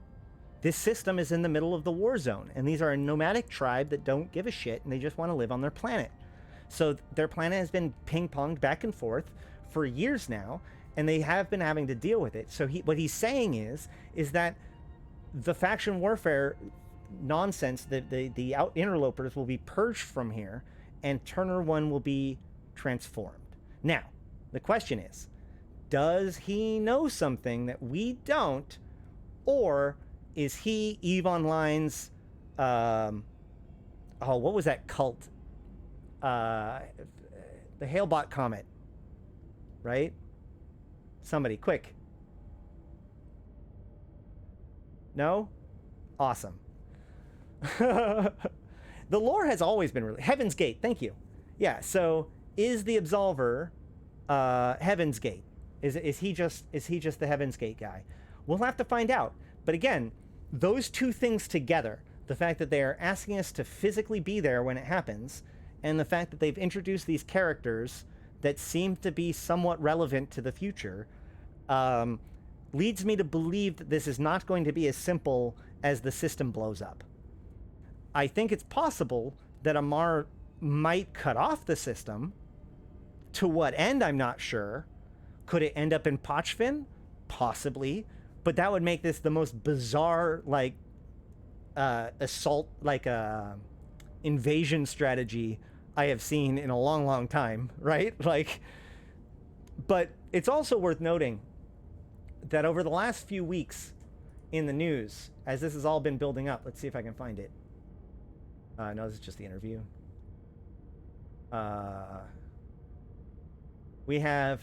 S1: This system is in the middle of the war zone, and these are a nomadic tribe that don't give a shit, and they just want to live on their planet. So their planet has been ping-ponged back and forth for years now, and they have been having to deal with it. So what he's saying is that the faction warfare nonsense, the interlopers will be purged from here, and Turnur 1 will be transformed. Now, the question is, does he know something that we don't, or is he EVE Online's, what was that cult? The Halebot Comet, right? Somebody, quick. No? Awesome. The lore has always been really... Heaven's Gate, thank you. Yeah, so is the Absolver Heaven's Gate? Is he just the Heaven's Gate guy? We'll have to find out. But again, those two things together, the fact that they are asking us to physically be there when it happens, and the fact that they've introduced these characters that seem to be somewhat relevant to the future, leads me to believe that this is not going to be as simple as the system blows up. I think it's possible that Amar might cut off the system. To what end, I'm not sure. Could it end up in Pochvin? Possibly. But that would make this the most bizarre, like, assault, like, invasion strategy I have seen in a long, long time, right? Like, but it's also worth noting that over the last few weeks in the news, as this has all been building up, let's see if I can find it. No, this is just the interview. We have...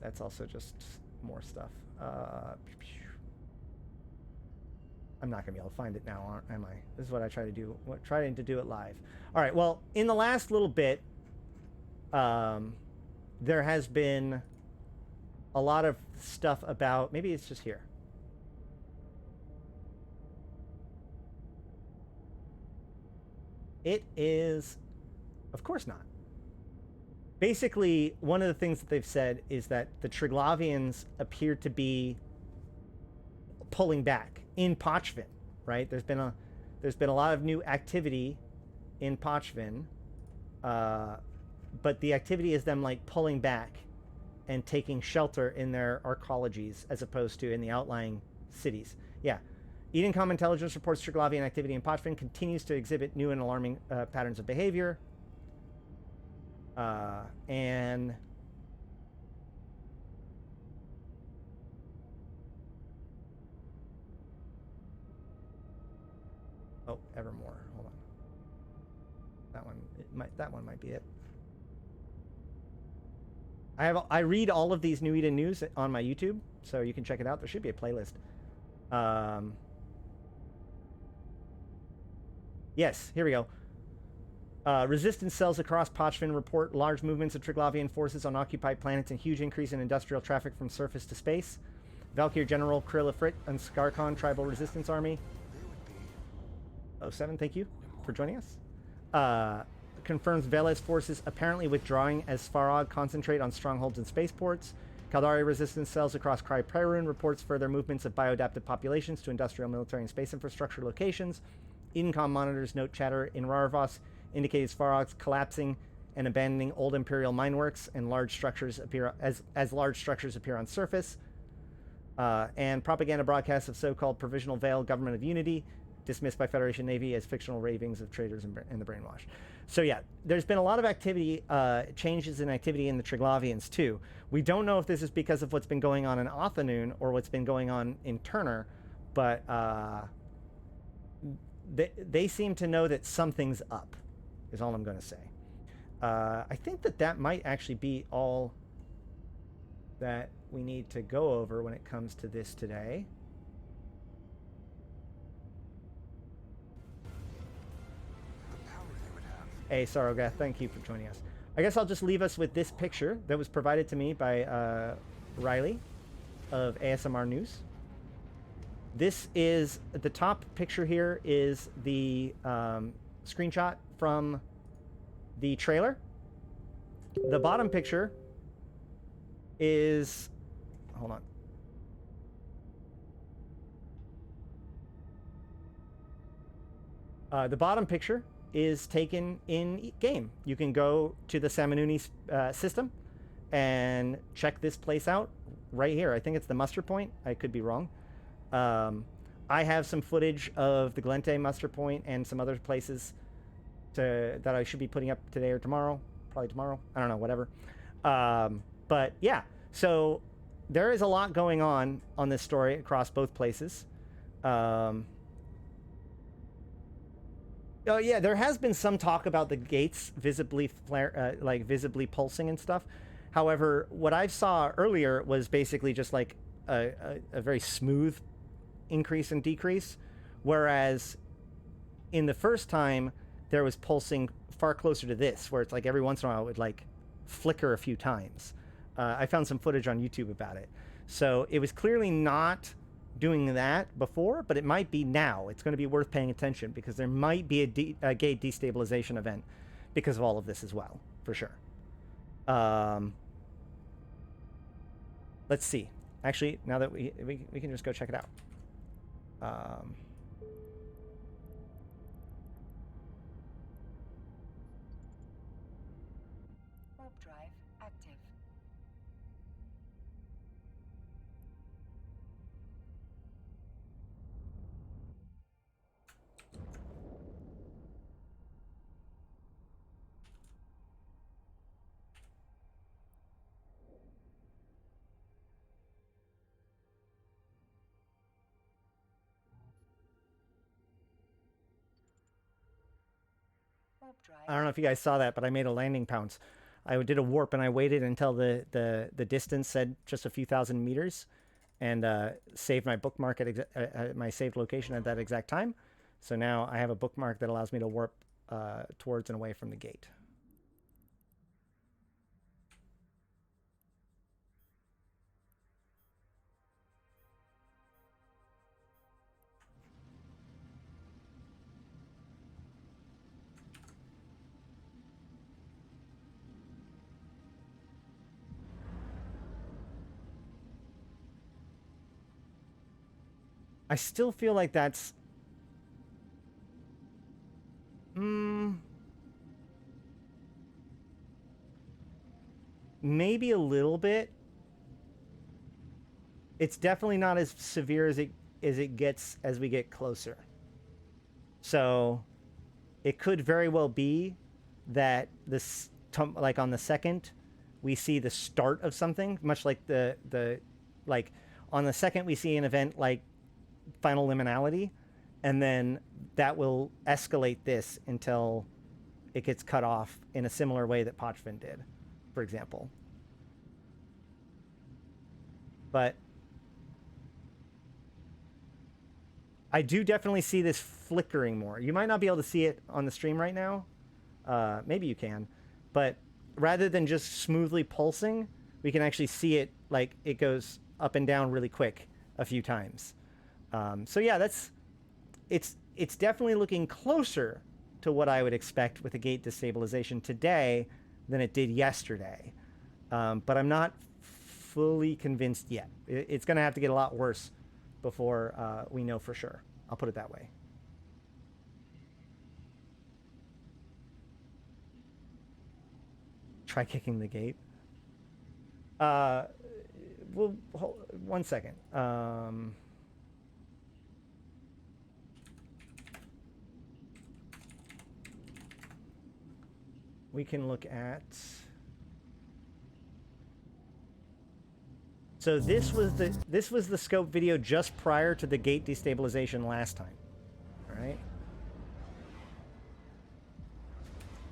S1: That's also just more stuff. I'm not gonna be able to find it now, am I? This is what I try to do. Trying to do it live. All right. Well, in the last little bit, there has been a lot of stuff about. Maybe it's just here. It is, of course not. Basically, one of the things that they've said is that the Triglavians appear to be pulling back in Pochvin, right? There's been a lot of new activity in Pochvin, but the activity is them like pulling back and taking shelter in their arcologies as opposed to in the outlying cities. Yeah. Edencom Intelligence reports Triglavian activity in Pochvin continues to exhibit new and alarming patterns of behavior. And Oh, Evermore. Hold on. That one might be it. I read all of these New Eden news on my YouTube, so you can check it out. There should be a playlist. Yes, here we go. Resistance cells across Pochvin report large movements of Triglavian forces on occupied planets and huge increase in industrial traffic from surface to space. Valkyr General Krillifrit and Skarkon Tribal Resistance Army. 07, thank you for joining us. Confirms Veles forces apparently withdrawing as Svarog concentrate on strongholds and spaceports. Kaldari resistance cells across Kryperun reports further movements of bioadaptive populations to industrial, military, and space infrastructure locations. Edencom monitors note chatter in Rarvos indicates Svarog's collapsing and abandoning old Imperial mineworks and large structures appear as large structures appear on surface. And propaganda broadcasts of so-called Provisional Veil Government of Unity dismissed by Federation Navy as fictional ravings of traitors and the brainwash. So yeah, there's been a lot of activity, changes in activity in the Triglavians too. We don't know if this is because of what's been going on in Othanoon or what's been going on in Turnur, but they seem to know that something's up, is all I'm going to say. I think that might actually be all that we need to go over when it comes to this today. Hey, Sarogath, thank you for joining us. I guess I'll just leave us with this picture that was provided to me by Riley of ASMR News. This is, the top picture here is the screenshot from the trailer. The bottom picture is, hold on. The bottom picture is taken in game. You can go to the Samanuni system and check this place out right here. I think it's the muster point. I could be wrong. I have some footage of the Glente muster point and some other places that I should be putting up today or tomorrow. Probably tomorrow. I don't know, whatever. But yeah, so there is a lot going on this story across both places. Oh yeah, there has been some talk about the gates visibly visibly pulsing and stuff. However, what I saw earlier was basically just like a very smooth increase and decrease, whereas in the first time there was pulsing far closer to this, where it's like every once in a while it would like flicker a few times. I found some footage on YouTube about it, so it was clearly not doing that before, but it might be now. It's going to be worth paying attention because there might be a gate destabilization event because of all of this as well, for sure. Let's see. Actually, now that we can just go check it out.
S3: Warp drive active.
S1: I don't know if you guys saw that, but I made a landing pounce. I did a warp and I waited until the distance said just a few thousand meters, and saved my bookmark at my saved location at that exact time. So now I have a bookmark that allows me to warp towards and away from the gate. I still feel like that's maybe a little bit. It's definitely not as severe as it gets as we get closer. So it could very well be that this, like on the second, we see the start of something, much like the like on the second we see an event like Final Liminality, and then that will escalate this until it gets cut off in a similar way that Fatewinder did, for example. But I do definitely see this flickering more. You might not be able to see it on the stream right now. Maybe you can. But rather than just smoothly pulsing, we can actually see it like it goes up and down really quick a few times. So yeah, it's definitely looking closer to what I would expect with a gate destabilization today than it did yesterday. But I'm not fully convinced yet. It's going to have to get a lot worse before we know for sure. I'll put it that way. Try kicking the gate. Well, hold, 1 second. We can look at... So this was the scope video just prior to the gate destabilization last time. All right.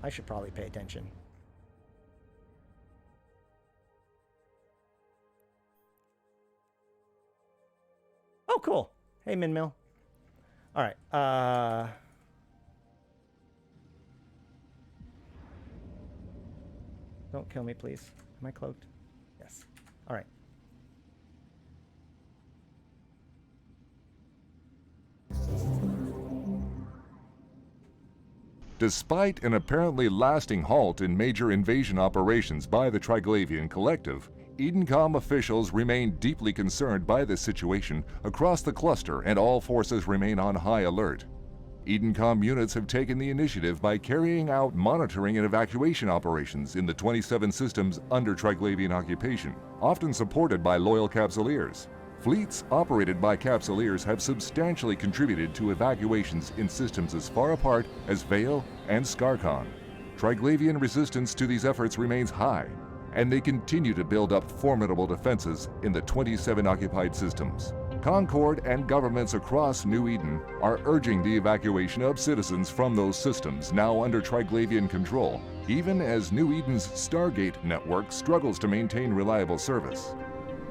S1: I should probably pay attention. Oh, cool. Hey, Minmill. All right. Don't kill me, please. Am I cloaked? Yes. All right.
S2: Despite an apparently lasting halt in major invasion operations by the Triglavian Collective, Edencom officials remain deeply concerned by this situation across the cluster, and all forces remain on high alert. Edencom units have taken the initiative by carrying out monitoring and evacuation operations in the 27 systems under Triglavian occupation, often supported by loyal Capsuleers. Fleets operated by Capsuleers have substantially contributed to evacuations in systems as far apart as Vale and Skarkon. Triglavian resistance to these efforts remains high, and they continue to build up formidable defenses in the 27 occupied systems. Concord and governments across New Eden are urging the evacuation of citizens from those systems now under Triglavian control, even as New Eden's Stargate network struggles to maintain reliable service.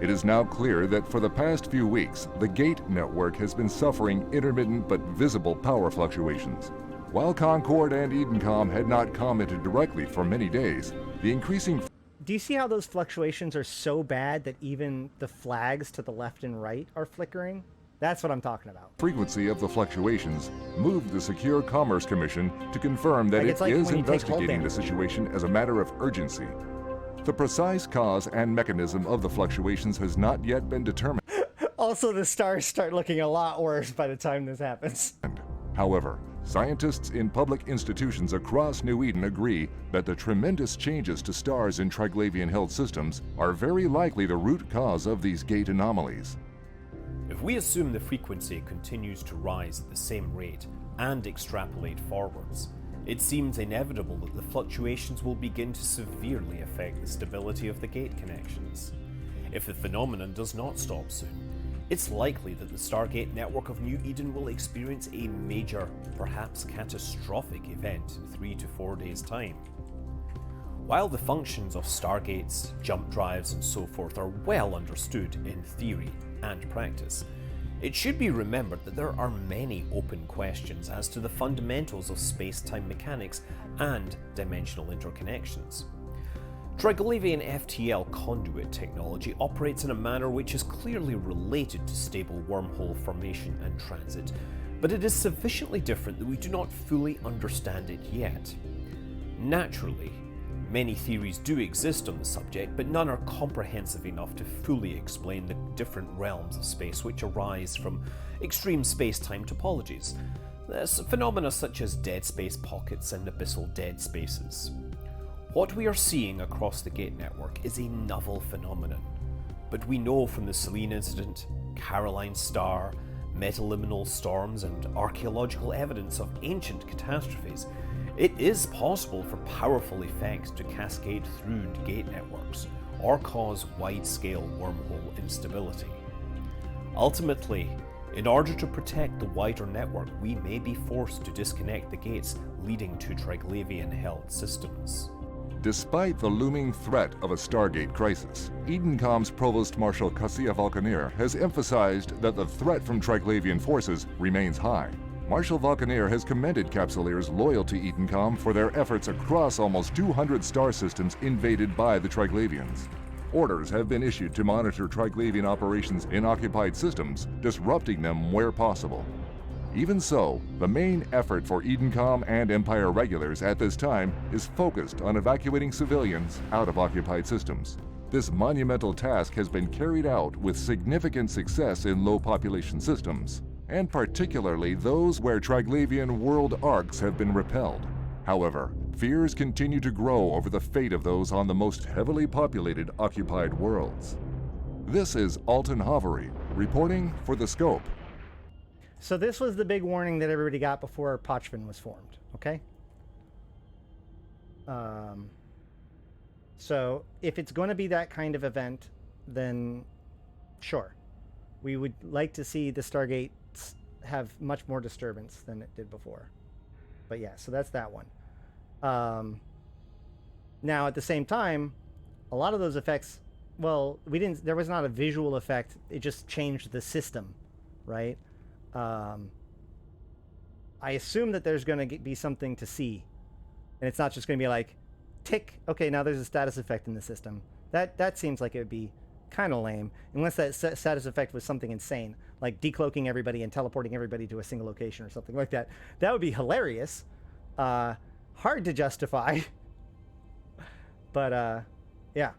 S2: It is now clear that for the past few weeks, the Gate network has been suffering intermittent but visible power fluctuations. While Concord and Edencom had not commented directly for many days, the increasing...
S1: Do you see how those fluctuations are so bad that even the flags to the left and right are flickering? That's what I'm talking about.
S2: Frequency of the fluctuations moved the Secure Commerce Commission to confirm that it is investigating the situation as a matter of urgency. The precise cause and mechanism of the fluctuations has not yet been determined.
S1: Also, the stars start looking a lot worse by the time this happens.
S2: However, scientists in public institutions across New Eden agree that the tremendous changes to stars in Triglavian-held systems are very likely the root cause of these gate anomalies.
S4: If we assume the frequency continues to rise at the same rate and extrapolate forwards, it seems inevitable that the fluctuations will begin to severely affect the stability of the gate connections. If the phenomenon does not stop soon, it's likely that the Stargate network of New Eden will experience a major, perhaps catastrophic event in 3 to 4 days' time. While the functions of Stargates, jump drives and so forth are well understood in theory and practice, it should be remembered that there are many open questions as to the fundamentals of space-time mechanics and dimensional interconnections. Triglavian FTL conduit technology operates in a manner which is clearly related to stable wormhole formation and transit, but it is sufficiently different that we do not fully understand it yet. Naturally, many theories do exist on the subject, but none are comprehensive enough to fully explain the different realms of space which arise from extreme space-time topologies. There's phenomena such as dead space pockets and abyssal dead spaces. What we are seeing across the Gate network is a novel phenomenon, but we know from the Selene incident, Caroline Star, metaliminal storms and archaeological evidence of ancient catastrophes, it is possible for powerful effects to cascade through gate networks or cause wide-scale wormhole instability. Ultimately, In order to protect the wider network, we may be forced to disconnect the gates leading to Triglavian-held systems.
S2: Despite the looming threat of a Stargate crisis, Edencom's Provost Marshal Cassia Vulcaneer has emphasized that the threat from Triglavian forces remains high. Marshal Vulcaneer has commended Capsuleers loyal to Edencom for their efforts across almost 200 star systems invaded by the Triglavians. Orders have been issued to monitor Triglavian operations in occupied systems, disrupting them where possible. Even so, the main effort for Edencom and Empire regulars at this time is focused on evacuating civilians out of occupied systems. This monumental task has been carried out with significant success in low population systems, and particularly those where Triglavian world arcs have been repelled. However, fears continue to grow over the fate of those on the most heavily populated occupied worlds. This is Alton Hovery, reporting for The Scope.
S1: So this was the big warning that everybody got before Pochvan was formed, okay? So if it's going to be that kind of event, then sure. We would like to see the Stargates have much more disturbance than it did before. But yeah, so that's that one. Now, at the same time, a lot of those effects, well, there was not a visual effect. It just changed the system, right? I assume that there's going to be something to see. And it's not just going to be like, tick, okay, now there's a status effect in the system. That seems like it would be kind of lame, unless that status effect was something insane, like decloaking everybody and teleporting everybody to a single location or something like that. That would be hilarious. Hard to justify. But, yeah.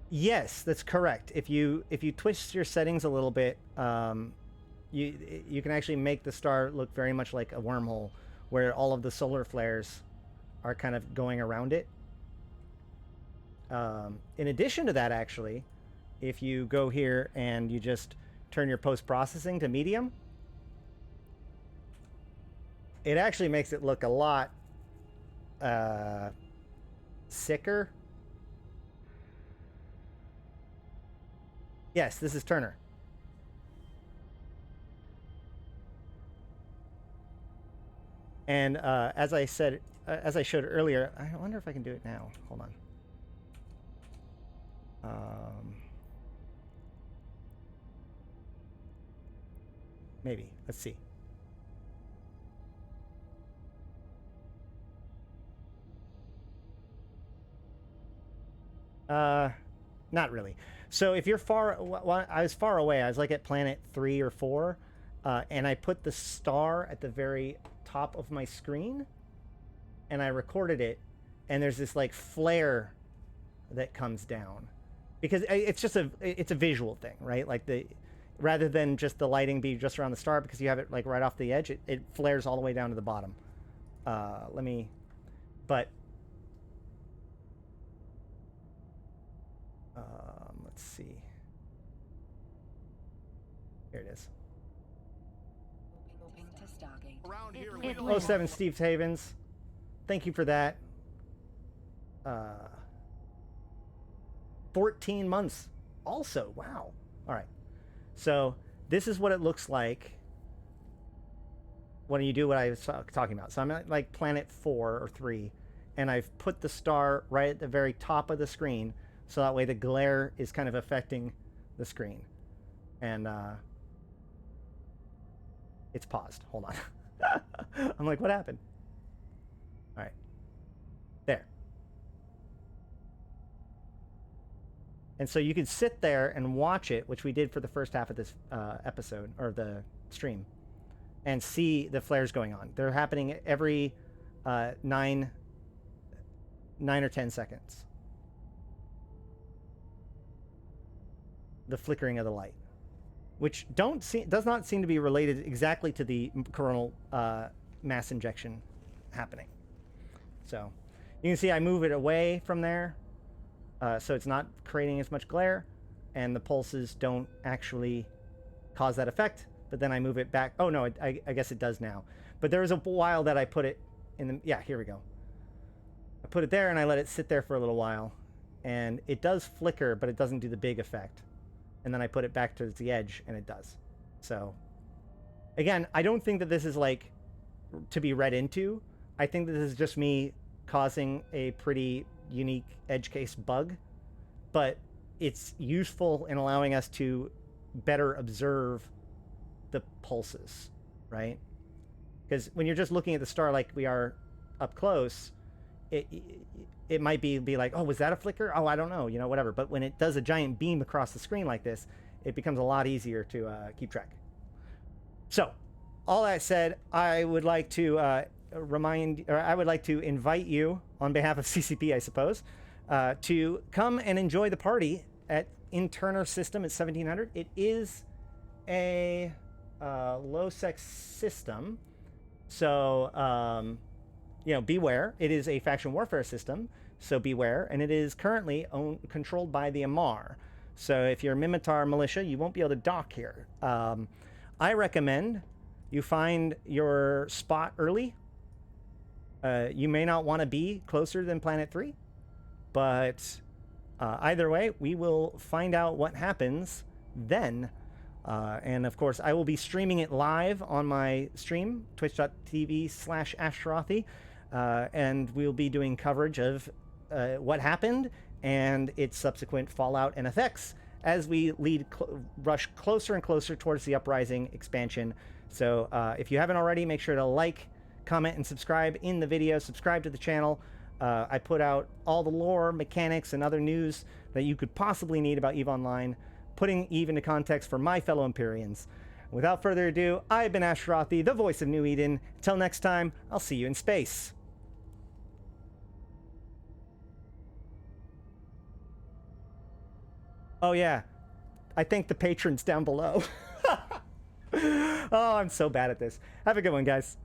S1: Yes, that's correct. If you twist your settings a little bit, you can actually make the star look very much like a wormhole, where all of the solar flares are kind of going around it. In addition to that, actually, if you go here and you just turn your post-processing to medium, it actually makes it look a lot sicker. Yes, this is Turnur. And as I said, as I showed earlier, I wonder if I can do it now. Hold on. Maybe. Let's see. Not really. So if you're far, well, I was far away. I was like at planet 3 or 4, and I put the star at the very top of my screen, and I recorded it, and there's this like flare that comes down, because it's just it's a visual thing, right? Like rather than just the lighting be just around the star, because you have it like right off the edge, it flares all the way down to the bottom. Let's see. Here it is.
S3: Around here,
S1: 07 Steve Havens. Thank you for that. 14 months also. Wow. All right. So this is what it looks like when you do what I was talking about. So I'm at like planet 4 or 3, and I've put the star right at the very top of the screen, so that way the glare is kind of affecting the screen. And it's paused. Hold on. I'm like, what happened? All right. There. And so you can sit there and watch it, which we did for the first half of this episode, or the stream, and see the flares going on. They're happening every 9 or 10 seconds. The flickering of the light, which does not seem to be related exactly to the coronal mass injection happening. So you can see I move it away from there, so it's not creating as much glare, and the pulses don't actually cause that effect. But then I move it back. Oh no, I guess it does now. But there was a while that I put it in the, yeah, here we go. I put it there and I let it sit there for a little while, and it does flicker, but it doesn't do the big effect. And then I put it back towards the edge, and it does. So, again, I don't think that this is like to be read into. I think that this is just me causing a pretty unique edge case bug, but it's useful in allowing us to better observe the pulses, right? Because when you're just looking at the star like we are up close, it might be like, oh, was that a flicker? Oh, I don't know, you know, whatever. But when it does a giant beam across the screen like this, it becomes a lot easier to keep track. So, all that said, I would like to I would like to invite you, on behalf of CCP, I suppose, to come and enjoy the party in Turnur system at 1700. It is a low-sec system, so you know, beware. It is a faction warfare system, so beware. And it is currently controlled by the Amarr. So if you're a Minmatar militia, you won't be able to dock here. I recommend you find your spot early. You may not want to be closer than Planet 3, but either way, we will find out what happens then. And of course, I will be streaming it live on my stream, twitch.tv/Ashtarothi, and we'll be doing coverage of what happened and its subsequent fallout and effects as we rush closer and closer towards the Uprising expansion. So if you haven't already, make sure to like, comment, and subscribe in the video. Subscribe to the channel. I put out all the lore, mechanics, and other news that you could possibly need about EVE Online, putting EVE into context for my fellow Empyreans. Without further ado, I've been Ashtarothi, the voice of New Eden. Until next time, I'll see you in space. Oh yeah, I thank the patrons down below. Oh, I'm so bad at this. Have a good one, guys.